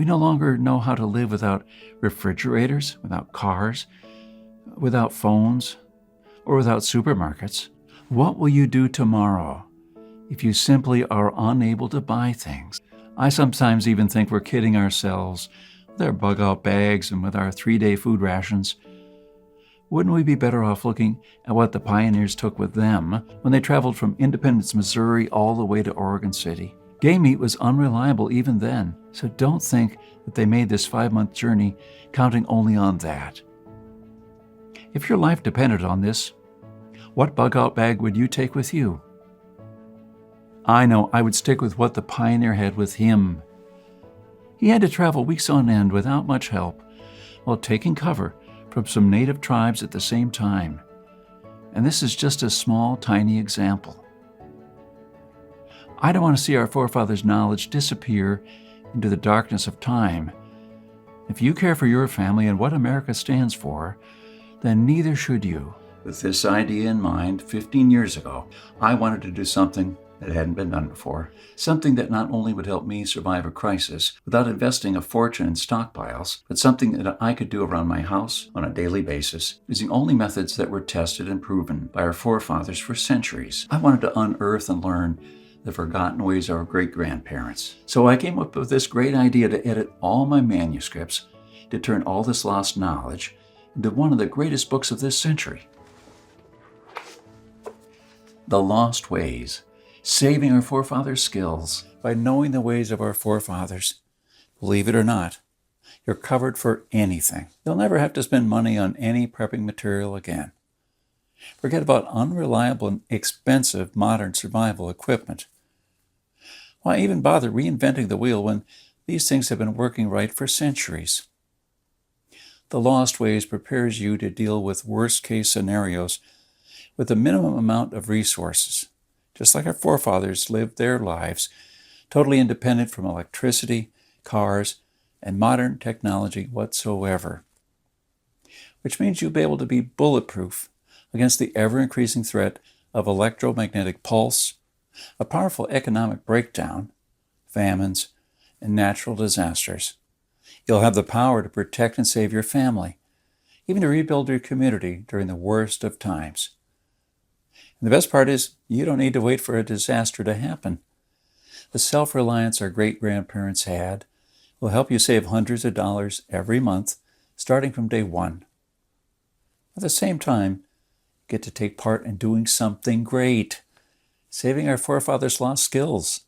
We no longer know how to live without refrigerators, without cars, without phones, or without supermarkets. What will you do tomorrow if you simply are unable to buy things? I sometimes even think we're kidding ourselves with our bug-out bags and with our 3-day food rations. Wouldn't we be better off looking at what the pioneers took with them when they traveled from Independence, Missouri, all the way to Oregon City? Game meat was unreliable even then, so don't think that they made this 5-month journey counting only on that. If your life depended on this, what bug-out bag would you take with you? I know I would stick with what the pioneer had with him. He had to travel weeks on end without much help, while taking cover from some native tribes at the same time. And this is just a small, tiny example. I don't want to see our forefathers' knowledge disappear into the darkness of time. If you care for your family and what America stands for, then neither should you. With this idea in mind, 15 years ago, I wanted to do something that hadn't been done before. Something that not only would help me survive a crisis without investing a fortune in stockpiles, but something that I could do around my house on a daily basis, using only methods that were tested and proven by our forefathers for centuries. I wanted to unearth and learn the forgotten ways of our great-grandparents. So I came up with this great idea to edit all my manuscripts, to turn all this lost knowledge into one of the greatest books of this century. The Lost Ways. Saving our forefathers' skills. By knowing the ways of our forefathers, believe it or not, you're covered for anything. You'll never have to spend money on any prepping material again. Forget about unreliable and expensive modern survival equipment. Why even bother reinventing the wheel when these things have been working right for centuries? The Lost Ways prepares you to deal with worst-case scenarios with the minimum amount of resources, just like our forefathers lived their lives, totally independent from electricity, cars, and modern technology whatsoever. Which means you'll be able to be bulletproof against the ever-increasing threat of electromagnetic pulse, a powerful economic breakdown, famines, and natural disasters. You'll have the power to protect and save your family, even to rebuild your community during the worst of times. And the best part is, you don't need to wait for a disaster to happen. The self-reliance our great-grandparents had will help you save hundreds of dollars every month, starting from day one. At the same time, you get to take part in doing something great, saving our forefathers' lost skills.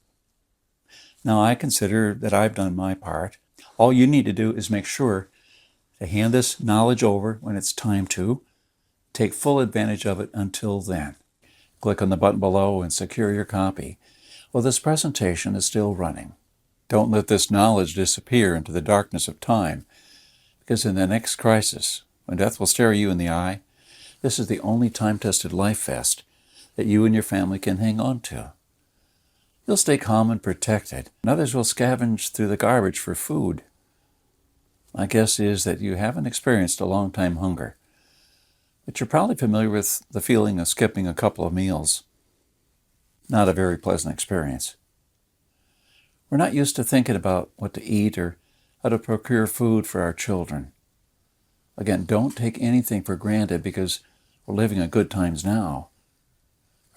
Now, I consider that I've done my part. All you need to do is make sure to hand this knowledge over when it's time to. Take full advantage of it until then. Click on the button below and secure your copy while this presentation is still running. Don't let this knowledge disappear into the darkness of time, because in the next crisis, when death will stare you in the eye, this is the only time-tested life vest that you and your family can hang on to. You'll stay calm and protected, and others will scavenge through the garbage for food. My guess is that you haven't experienced a long-time hunger, but you're probably familiar with the feeling of skipping a couple of meals. Not a very pleasant experience. We're not used to thinking about what to eat or how to procure food for our children. Again, don't take anything for granted because we're living in good times now.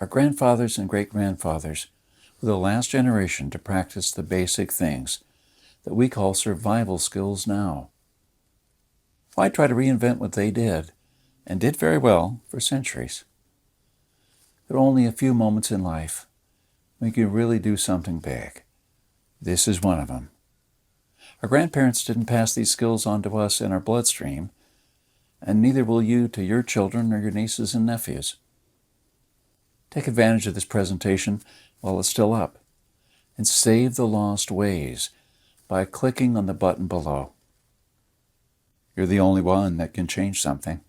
Our grandfathers and great-grandfathers were the last generation to practice the basic things that we call survival skills now. Why try to reinvent what they did, and did very well for centuries? There are only a few moments in life when you can really do something big. This is one of them. Our grandparents didn't pass these skills on to us in our bloodstream, and neither will you to your children or your nieces and nephews. Take advantage of this presentation while it's still up, and save the lost ways by clicking on the button below. You're the only one that can change something.